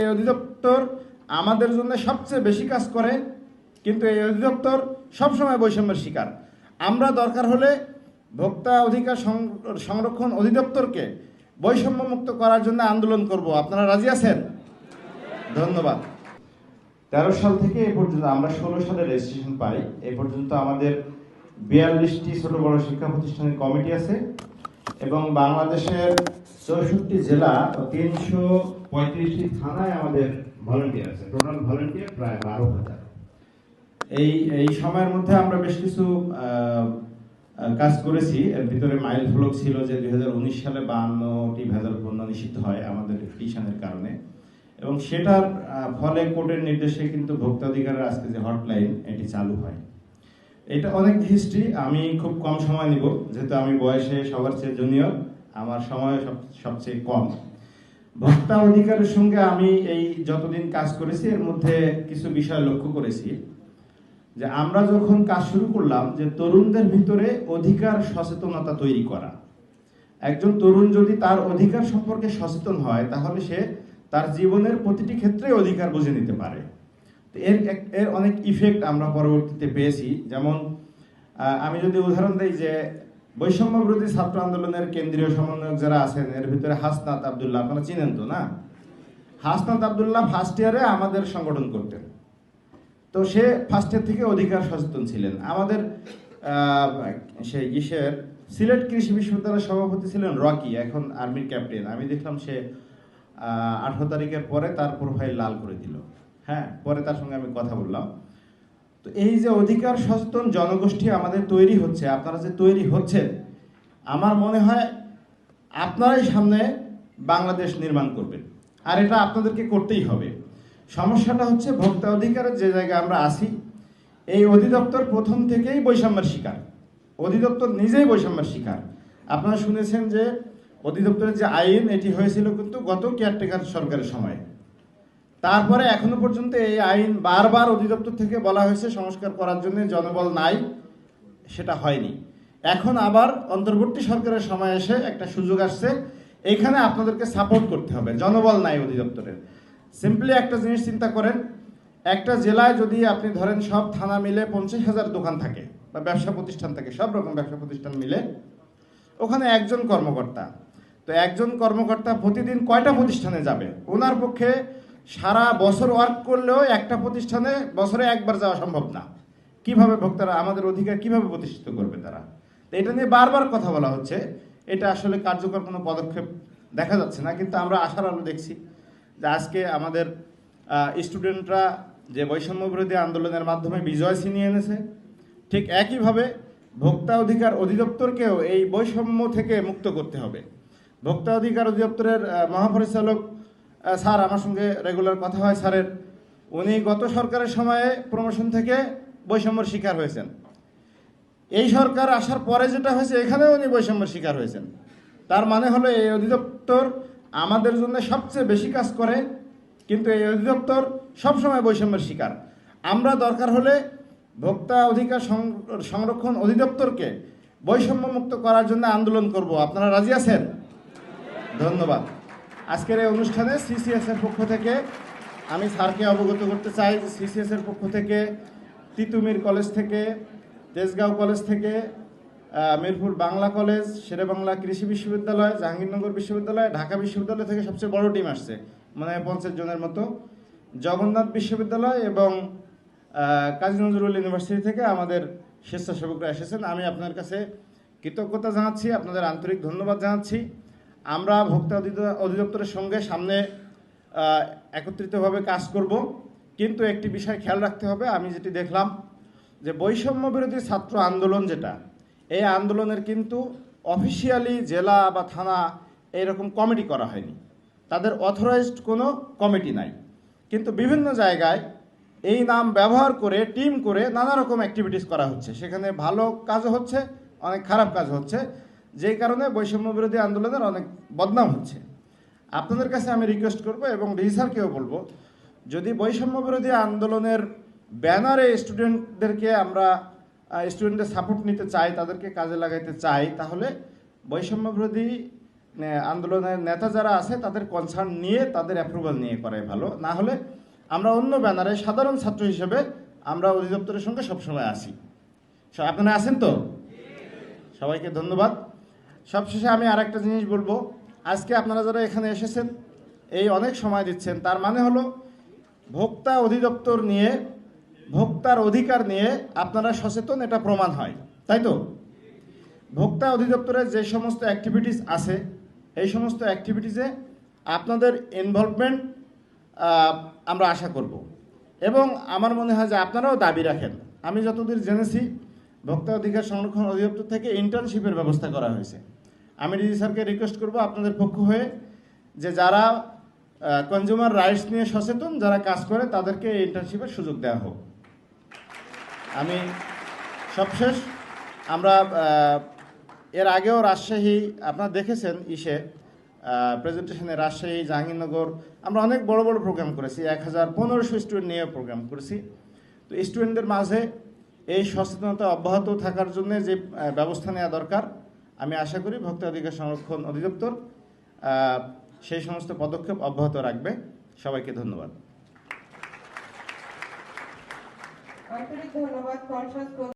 এই অধিদপ্তর আমাদের জন্য সবচেয়ে বেশি কাজ করে, কিন্তু এই অধিদপ্তর সবসময় বৈষম্যের শিকার। আমরা দরকার হলে ভোক্তা অধিকার সংরক্ষণ অধিদপ্তরকে বৈষম্য মুক্ত করার জন্য আন্দোলন করব। আপনারা রাজি আছেন? ধন্যবাদ। 13 সাল থেকে এ পর্যন্ত আমরা 16 সালে রেজিস্ট্রেশন পাই। এ পর্যন্ত আমাদের 42টি ছোট বড় শিক্ষা প্রতিষ্ঠানের কমিটি আছে এবং বাংলাদেশের 64 জেলা ও 335টি থানায় আমাদের ভলান্টিয়ার আছে। টোটাল ভলান্টিয়ার প্রায় 12,000। এই সময়ের মধ্যে আমরা বেশ কিছু কাজ করেছি। এর ভিতরে মাইল ফলক ছিল যে 2019 সালে 52টি ভেজাল পণ্য নিষিদ্ধ হয় আমাদের পিটিশনের কারণে, এবং সেটার ফলে কোর্টের নির্দেশে কিন্তু ভোক্তা অধিকারের আজকে যে হটলাইন এটি চালু হয়। এটা অনেক হিস্ট্রি, আমি খুব কম সময় নিব যেহেতু আমি বয়সে সবার চেয়ে জুনিয়র, আমার সময় সবচেয়ে কম। ভোক্তা অধিকারের সঙ্গে আমি এই যতদিন কাজ করেছি এর মধ্যে কিছু বিষয় লক্ষ্য করেছি যে আমরা যখন কাজ শুরু করলাম যে তরুণদের ভিতরে অধিকার সচেতনতা তৈরি করা। একজন তরুণ যদি তার অধিকার সম্পর্কে সচেতন হয় তাহলে সে তার জীবনের প্রতিটি ক্ষেত্রে অধিকার বুঝে নিতে পারে। এর অনেক ইফেক্ট আমরা পরবর্তীতে পেয়েছি। যেমন আমি যদি উদাহরণ দিই যে বৈষম্য বিরোধী ছাত্র আন্দোলনের কেন্দ্রীয় সমন্বয়ক যারা আছেন এর ভিতরে হাসনাত আব্দুল্লাহ, আপনারা চিনেন তো না? হাসনাত আব্দুল্লাহ ফার্স্ট ইয়ারে আমাদের সংগঠন করতেন, তো সে ফার্স্ট ইয়ার থেকে অধিকার সচেতন ছিলেন। আমাদের সেই সিলেট কৃষি বিশ্ববিদ্যালয়ের সভাপতি ছিলেন রকি, এখন আর্মির ক্যাপ্টেন। আমি দেখলাম সে 18 তারিখের পরে তার প্রোফাইল লাল করে দিল। হ্যাঁ, পরে তার সঙ্গে আমি কথা বললাম। তো এই যে অধিকার সচেতন জনগোষ্ঠী আমাদের তৈরি হচ্ছে, আপনারা যে তৈরি হচ্ছেন, আমার মনে হয় আপনারাই সামনে বাংলাদেশ নির্মাণ করবেন, আর এটা আপনাদেরকে করতেই হবে। সমস্যাটা হচ্ছে ভোক্তা অধিকারের যে জায়গায় আমরা আছি, এই অধিদপ্তর প্রথম থেকেই বৈষম্যের শিকার। অধিদপ্তর নিজেই বৈষম্যের শিকার। আপনারা শুনেছেন যে অধিদপ্তরের যে আইন এটি হয়েছিল কিন্তু গত কেয়ারটেকার সরকারের সময়। তারপরে এখনো পর্যন্ত এই আইন বারবার অধিদপ্তর থেকে বলা হয়েছে সংস্কার করার জন্য, জনবল নাই, সেটা হয়নি। এখন আবার অন্তর্বর্তী সরকারের সময় এসে একটা সুযোগ আসছে, এখানে আপনাদেরকে সাপোর্ট করতে হবে। জনবল নাই অধিদপ্তরের। সিম্পলি একটা জিনিস চিন্তা করেন, একটা জেলায় যদি আপনি ধরেন সব থানা মিলে 50,000 দোকান থাকে বা ব্যবসা প্রতিষ্ঠান থাকে, সব রকম ব্যবসা প্রতিষ্ঠান মিলে, ওখানে একজন কর্মকর্তা। তো একজন কর্মকর্তা প্রতিদিন কয়টা প্রতিষ্ঠানে যাবে? ওনার পক্ষে সারা বছর ওয়ার্ক করলেও একটা প্রতিষ্ঠানে বছরে একবার যাওয়া সম্ভব না। কিভাবে ভোক্তারা আমাদের অধিকার কিভাবে প্রতিষ্ঠিত করবে তারা? তো এটা নিয়ে বারবার কথা বলা হচ্ছে, এটা আসলে কার্যকর কোনো পদক্ষেপ দেখা যাচ্ছে না। কিন্তু আমরা আশার আলো দেখছি যে আজকে আমাদের স্টুডেন্টরা যে বৈষম্য বিরোধী আন্দোলনের মাধ্যমে বিজয় ছিনিয়ে এনেছে, ঠিক একইভাবে ভোক্তা অধিকার অধিদপ্তরকেও এই বৈষম্য থেকে মুক্ত করতে হবে। ভোক্তা অধিকার অধিদপ্তরের মহাপরিচালক স্যার, আমার সঙ্গে রেগুলার কথা হয় স্যারের, উনি গত সরকারের সময়ে প্রমোশন থেকে বৈষম্যের শিকার হয়েছেন। এই সরকার আসার পরে যেটা হয়েছে, এখানেও উনি বৈষম্যের শিকার হয়েছেন। তার মানে হলো এই অধিদপ্তর আমাদের জন্য সবচেয়ে বেশি কাজ করে, কিন্তু এই অধিদপ্তর সবসময় বৈষম্যের শিকার। আমরা দরকার হলে ভোক্তা অধিকার সংরক্ষণ অধিদপ্তরকে বৈষম্য মুক্ত করার জন্য আন্দোলন করব। আপনারা রাজি আছেন? ধন্যবাদ। আজকের এই অনুষ্ঠানে সিসিএস এর পক্ষ থেকে আমি স্যারকে অবগত করতে চাই, সিসিএস এর পক্ষ থেকে তিতুমির কলেজ থেকে, তেজগাঁও কলেজ থেকে, মিরপুর বাংলা কলেজ, শেরেবাংলা কৃষি বিশ্ববিদ্যালয়, জাহাঙ্গীরনগর বিশ্ববিদ্যালয়, ঢাকা বিশ্ববিদ্যালয় থেকে সবচেয়ে বড় টিম আসছে, মানে 50 জনের মতো, জগন্নাথ বিশ্ববিদ্যালয় এবং কাজী নজরুল ইউনিভার্সিটি থেকে আমাদের স্বেচ্ছাসেবকরা এসেছেন। আমি আপনার কাছে কৃতজ্ঞতা জানাচ্ছি, আপনাদের আন্তরিক ধন্যবাদ জানাচ্ছি। আমরা ভোক্তা অধিদপ্তরের সঙ্গে সামনে একত্রিতভাবে কাজ করব, কিন্তু একটি বিষয় খেয়াল রাখতে হবে। আমি যেটি দেখলাম যে বৈষম্য বিরোধী ছাত্র আন্দোলন যেটা, এই আন্দোলনের কিন্তু অফিসিয়ালি জেলা বা থানা এইরকম কমিটি করা হয়নি, তাদের অথরাইজড কোনো কমিটি নাই। কিন্তু বিভিন্ন জায়গায় এই নাম ব্যবহার করে টিম করে নানা রকম অ্যাক্টিভিটিস করা হচ্ছে, সেখানে ভালো কাজও হচ্ছে, অনেক খারাপ কাজ হচ্ছে, যেই কারণে বৈষম্য বিরোধী আন্দোলনের অনেক বদনাম হচ্ছে। আপনাদের কাছে আমি রিকোয়েস্ট করব এবং ডিজি স্যারকেও বলবো, যদি বৈষম্য বিরোধী আন্দোলনের ব্যানারে স্টুডেন্টদেরকে আমরা স্টুডেন্টদের সাপোর্ট নিতে চাই, তাদেরকে কাজে লাগাইতে চাই, তাহলে বৈষম্য বিরোধী আন্দোলনের নেতা যারা আছে তাদের কনসার্ন নিয়ে তাদের অ্যাপ্রুভাল নিয়ে করাই ভালো। না হলে আমরা অন্য ব্যানারে সাধারণ ছাত্র হিসেবে আমরা অধিদপ্তরের সঙ্গে সবসময় আসি। আপনারা আছেন তো? সবাইকে ধন্যবাদ। সবশেষে আমি আর একটা জিনিস বলবো, আজকে আপনারা যারা এখানে এসেছেন এই অনেক সময় দিচ্ছেন, তার মানে হলো ভোক্তা অধিদপ্তর নিয়ে, ভোক্তার অধিকার নিয়ে আপনারা সচেতন, এটা প্রমাণ হয়, তাই তো? ভোক্তা অধিদপ্তরের যে সমস্ত অ্যাক্টিভিটিস আছে এই সমস্ত অ্যাক্টিভিটিসে আপনাদের ইনভলভমেন্ট আমরা আশা করব এবং আমার মনে হয় যে আপনারাও দাবি রাখেন। আমি যতদূর জেনেছি ভোক্তা অধিকার সংরক্ষণ অধিদপ্তর থেকে ইন্টার্নশিপের ব্যবস্থা করা হয়েছে। আমি ডিজি স্যারকে রিকোয়েস্ট করব আপনাদের পক্ষ হয়ে যে যারা কনজিউমার রাইটস নিয়ে সচেতন, যারা কাজ করে তাদেরকে এই ইন্টার্নশিপের সুযোগ দেওয়া হোক। আমি সবশেষ আমরা এর আগেও রাজশাহী আপনারা দেখেছেন প্রেজেন্টেশনে রাজশাহী, জাহাঙ্গীরনগর আমরা অনেক বড় বড় প্রোগ্রাম করেছি, 1500 স্টুডেন্ট নিয়ে প্রোগ্রাম করেছি। তো স্টুডেন্টদের মাঝে এই সচেতনতা অব্যাহত থাকার জন্য যে ব্যবস্থা নেওয়া দরকার, আমি আশা করি ভোক্তা অধিকার সংরক্ষণ অধিদপ্তর সেই সমস্ত পদক্ষেপ অব্যাহত রাখবে। সবাইকে ধন্যবাদ। আন্তরিক ধন্যবাদ।